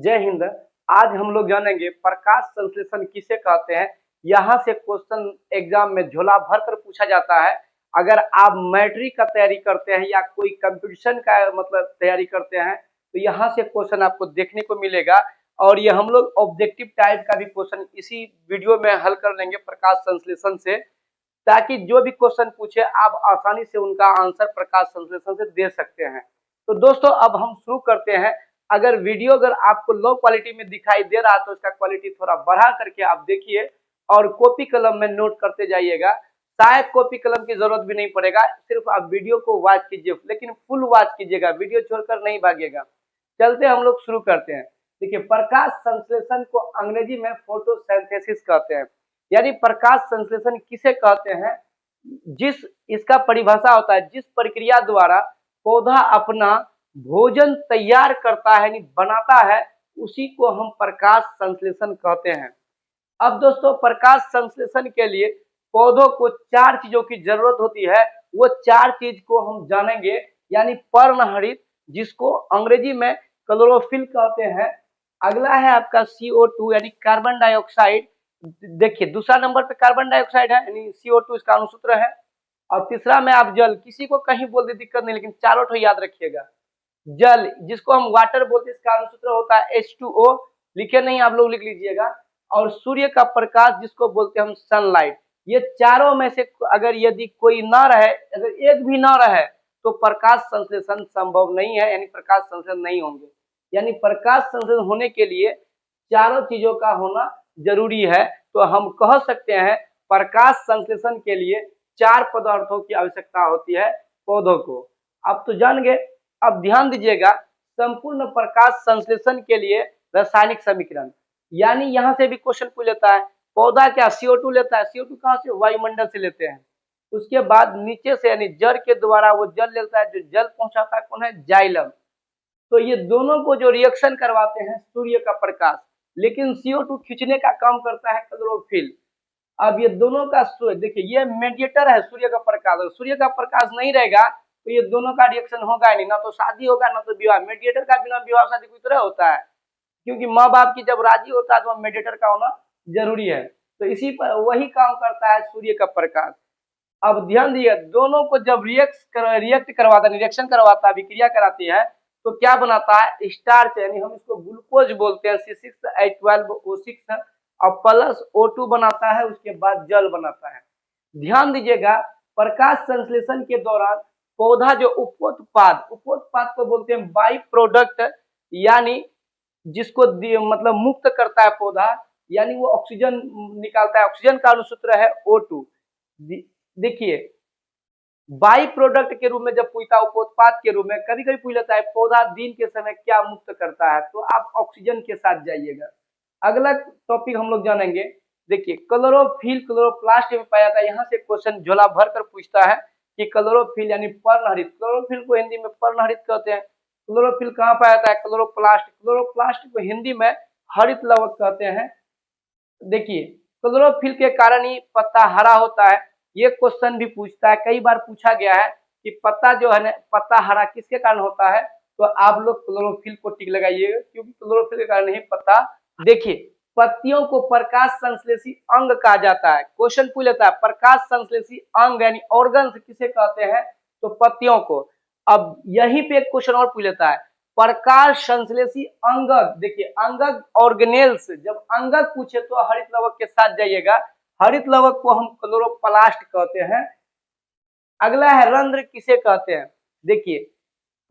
जय हिंद। आज हम लोग जानेंगे प्रकाश संश्लेषण किसे कहते हैं। यहाँ से क्वेश्चन एग्जाम में झोला भर कर पूछा जाता है। अगर आप मैट्रिक का तैयारी करते हैं या कोई कंपटीशन का मतलब तैयारी करते हैं तो यहाँ से क्वेश्चन आपको देखने को मिलेगा। और ये हम लोग ऑब्जेक्टिव टाइप का भी क्वेश्चन इसी वीडियो में हल कर लेंगे प्रकाश संश्लेषण से, ताकि जो भी क्वेश्चन पूछे आप आसानी से उनका आंसर प्रकाश संश्लेषण से दे सकते हैं। तो दोस्तों अब हम शुरू करते हैं। अगर वीडियो आपको लो क्वालिटी में दिखाई दे रहा है तो इसका क्वालिटी थोड़ा बढ़ा करके आप देखिए और कॉपी कलम में नोट करते जाइएगा। शायद कॉपी कलम की जरूरत भी नहीं पड़ेगा, सिर्फ आप वीडियो को वॉच कीजिए, लेकिन फुल वॉच कीजिएगा, वीडियो छोड़कर नहीं भागिएगा। चलते हम लोग शुरू करते हैं। देखिए, प्रकाश संश्लेषण को अंग्रेजी में फोटोसिंथेसिस कहते हैं। यानी प्रकाश संश्लेषण किसे कहते हैं? जिस इसका परिभाषा होता है जिस प्रक्रिया द्वारा पौधा अपना भोजन तैयार करता है, यानी बनाता है, उसी को हम प्रकाश संश्लेषण कहते हैं। अब दोस्तों प्रकाश संश्लेषण के लिए पौधों को 4 चीजों की जरूरत होती है। वो 4 चीज को हम जानेंगे। यानी पर्णहरित, जिसको अंग्रेजी में क्लोरोफिल कहते हैं। अगला है आपका CO2 यानी कार्बन डाइऑक्साइड। देखिए दूसरा नंबर पे कार्बन डाइऑक्साइड है, यानी CO2 इसका अनुसूत्र है। और तीसरा में आप जल, किसी को कहीं बोल दे दिक्कत नहीं, लेकिन चारों ठो याद रखिएगा। जल, जिसको हम वाटर बोलते हैं, इसका अनुसूत्र होता है H2O। लिखे नहीं, आप लोग लिख लीजिएगा। और सूर्य का प्रकाश, जिसको बोलते हैं हम सनलाइट। ये चारों में से अगर यदि कोई ना रहे, अगर एक भी ना रहे तो प्रकाश संश्लेषण संभव नहीं है, यानी प्रकाश संश्लेषण नहीं होंगे। यानी प्रकाश संश्लेषण होने के लिए चारों चीजों का होना जरूरी है। तो हम कह सकते हैं प्रकाश संश्लेषण के लिए 4 पदार्थों की आवश्यकता होती है पौधों को। अब तो जान गए। अब ध्यान दीजिएगा, संपूर्ण प्रकाश संश्लेषण के लिए रासायनिक समीकरण, यानी यहाँ से भी क्वेश्चन पूछ लेता है। पौधा क्या CO2 लेता है? CO2 कहाँ से? वायुमंडल से लेते हैं। उसके बाद नीचे से यानी जड़ के द्वारा वो जल लेता है, जो जल पहुंचाता है कौन है? जाइलम। तो ये दोनों को जो रिएक्शन करवाते हैं सूर्य का प्रकाश, लेकिन CO2 खींचने का काम करता है क्लोरोफिल। अब ये दोनों का देखिए, ये मेडिएटर है सूर्य का प्रकाश। अगर सूर्य का प्रकाश नहीं रहेगा तो ये दोनों का रिएक्शन होगा ही नहीं, ना तो शादी होगा ना तो विवाह। मेडिएटर का बिना विवाह शादी की तरह होता है, क्योंकि माँ बाप की जब राजी होता है तो मेडिएटर का होना जरूरी है। तो इसी पर वही काम करता है सूर्य का प्रकाश। अब ध्यान दिए, दोनों को जब रिएक्ट करवाता है, रिएक्शन करवाता है, अभिक्रिया कराती है, तो क्या बनाता है? स्टार्च, यानी हम इसको ग्लूकोज बोलते हैं, C6H12O6, और प्लस O2 बनाता है। उसके बाद जल बनाता है। ध्यान दीजिएगा, प्रकाश संश्लेषण के दौरान पौधा जो उपोत्पाद को बोलते हैं बाई प्रोडक्ट, यानी जिसको मतलब मुक्त करता है पौधा, यानी वो ऑक्सीजन निकालता है। ऑक्सीजन का अनुसूत्र है O2। देखिए, बाई प्रोडक्ट के रूप में जब पूछता है, उपोत्पाद के रूप में कभी कभी पूछ लेता है पौधा दिन के समय क्या मुक्त करता है, तो आप ऑक्सीजन के साथ जाइएगा। अगला टॉपिक हम लोग जानेंगे। देखिए, क्लोरोफिल क्लोरोप्लास्ट में पाया जाता है। यहाँ से क्वेश्चन झोला भर कर पूछता है कि क्लोरोफिल यानी पर्णहरित, क्लोरोफिल को हिंदी में पर्णहरित कहते हैं। क्लोरोफिल कहाँ पाया जाता है? क्लोरोप्लास्ट। क्लोरोप्लास्ट को हिंदी में हरित लवक कहते हैं। देखिए, क्लोरोफिल के कारण ही पत्ता हरा होता है। ये क्वेश्चन भी पूछता है, कई बार पूछा गया है कि पत्ता जो है ना, पत्ता हरा किसके कारण होता है? तो आप लोग क्लोरोफिल को टिक लगाइएगा, क्योंकि क्लोरोफिल के कारण ही पत्ता। देखिए, पत्तियों को प्रकाश संश्लेषी अंग कहा जाता है। क्वेश्चन पूछ लेता है प्रकाश संश्लेषी अंग यानी ऑर्गन्स किसे कहते हैं? तो पत्तियों को। अब यहीं पे एक क्वेश्चन और पूछ लेता है, प्रकाश संश्लेषी अंगक। देखिए, अंगक ऑर्गेनेल्स, जब अंगक पूछे तो हरित लवक के साथ जाइएगा। हरित लवक को हम क्लोरोप्लास्ट कहते हैं। अगला है रंध्र किसे कहते हैं? देखिए,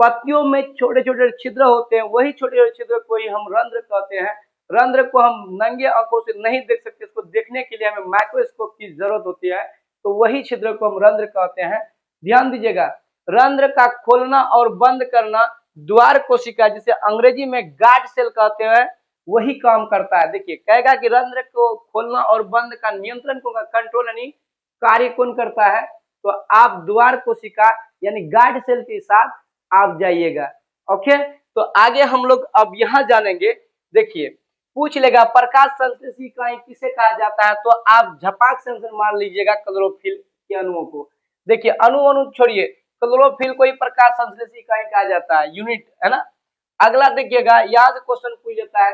पत्तियों में छोटे छोटे छिद्र होते हैं, वही छोटे छोटे छिद्र को ही हम रंध्र कहते हैं। रंध्र को हम नंगे आंखों से नहीं देख सकते, इसको देखने के लिए हमें माइक्रोस्कोप की जरूरत होती है, तो वही छिद्र को हम रंध्र कहते हैं। ध्यान दीजिएगा, रंध्र का खोलना और बंद करना द्वार कोशिका, जिसे अंग्रेजी में गार्ड सेल कहते हैं, वही काम करता है। देखिए, कहेगा कि रंध्र को खोलना और बंद का नियंत्रण को, कंट्रोल यानी कार्य कौन करता है? तो आप द्वार कोशिका यानी गार्ड सेल के साथ आप जाइएगा। ओके, तो आगे हम लोग अब यहाँ जानेंगे। देखिए, पूछ लेगा प्रकाश संश्लेषी इकाई किसे कहा जाता है, तो आप झपाक से आंसर मार लीजिएगा क्लोरोफिल के अणुओं को। देखिए, अणु छोड़िए, क्लोरोफिल को ही प्रकाश संश्लेषी इकाई कहा जाता है, यूनिट है ना। अगला देखिएगा, यहाँ से क्वेश्चन पूछ लेता है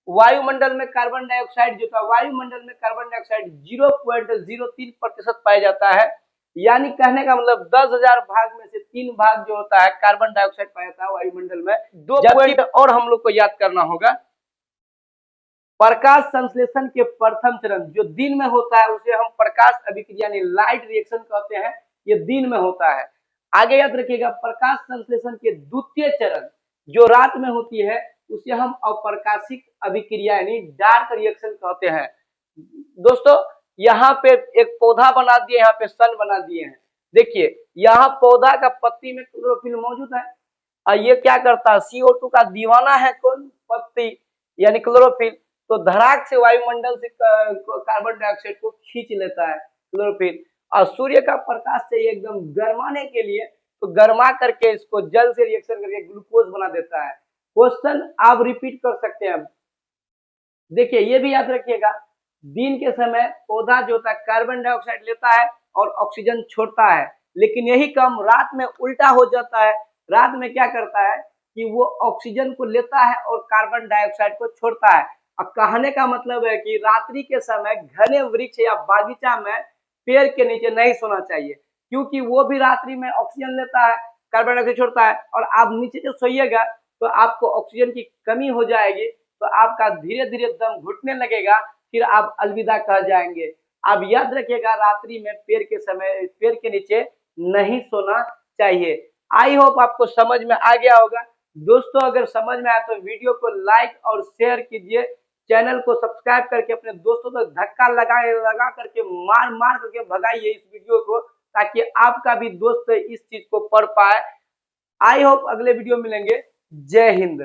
वायुमंडल में कार्बन डाइऑक्साइड जो था, वायुमंडल में कार्बन डाइऑक्साइड 0.03% पाया जाता है। यानी कहने का मतलब 10,000 भाग में से 3 भाग जो होता है कार्बन डाइऑक्साइड पाया जाता है वायुमंडल में। 2 पॉइंट और हम लोग को याद करना होगा। प्रकाश संश्लेषण के प्रथम चरण जो दिन में होता है उसे हम प्रकाश अभिक्रिया यानी लाइट रिएक्शन कहते हैं, ये दिन में होता है। आगे याद रखिएगा, प्रकाश संश्लेषण के द्वितीय चरण जो रात में होती है उसे हम अप्रकाशिक अभिक्रिया यानी डार्क रिएक्शन कहते हैं। दोस्तों यहाँ पे एक पौधा बना दिए, यहाँ पे सन बना दिए हैं। देखिए यहाँ पौधा का पत्ती में क्लोरोफिल मौजूद है और ये क्या करता है, CO2 का दीवाना है कौन, पत्ती यानी क्लोरोफिल। तो धड़ाक से वायुमंडल से कार्बन डाइऑक्साइड को खींच लेता है क्लोरोफिल, और सूर्य का प्रकाश से एकदम गर्माने के लिए तो गर्मा करके इसको जल से रिएक्शन करके ग्लूकोज बना देता है। क्वेश्चन आप रिपीट कर सकते हैं। देखिए ये भी याद रखिएगा, दिन के समय पौधा जो होता है कार्बन डाइऑक्साइड लेता है और ऑक्सीजन छोड़ता है, लेकिन यही काम रात में उल्टा हो जाता है। रात में क्या करता है कि वो ऑक्सीजन को लेता है और कार्बन डाइऑक्साइड को छोड़ता है। अब कहने का मतलब है कि रात्रि के समय घने वृक्ष या बागीचा में पेड़ के नीचे नहीं सोना चाहिए, क्योंकि वो भी रात्रि में ऑक्सीजन लेता है, कार्बन डाइऑक्साइड छोड़ता है, और आप नीचे जो सोइएगा तो आपको ऑक्सीजन की कमी हो जाएगी, तो आपका धीरे धीरे दम घुटने लगेगा, फिर आप अलविदा कह जाएंगे। आप याद रखिएगा रात्रि में पेड़ के समय पेड़ के नीचे नहीं सोना चाहिए। आई होप आपको समझ में आ गया होगा। दोस्तों अगर समझ में आया तो वीडियो को लाइक और शेयर कीजिए, चैनल को सब्सक्राइब करके अपने दोस्तों तक धक्का लगा करके मार करके भगाइए इस वीडियो को, ताकि आपका भी दोस्त इस चीज को पढ़ पाए। आई होप अगले वीडियो मिलेंगे। जय हिंद।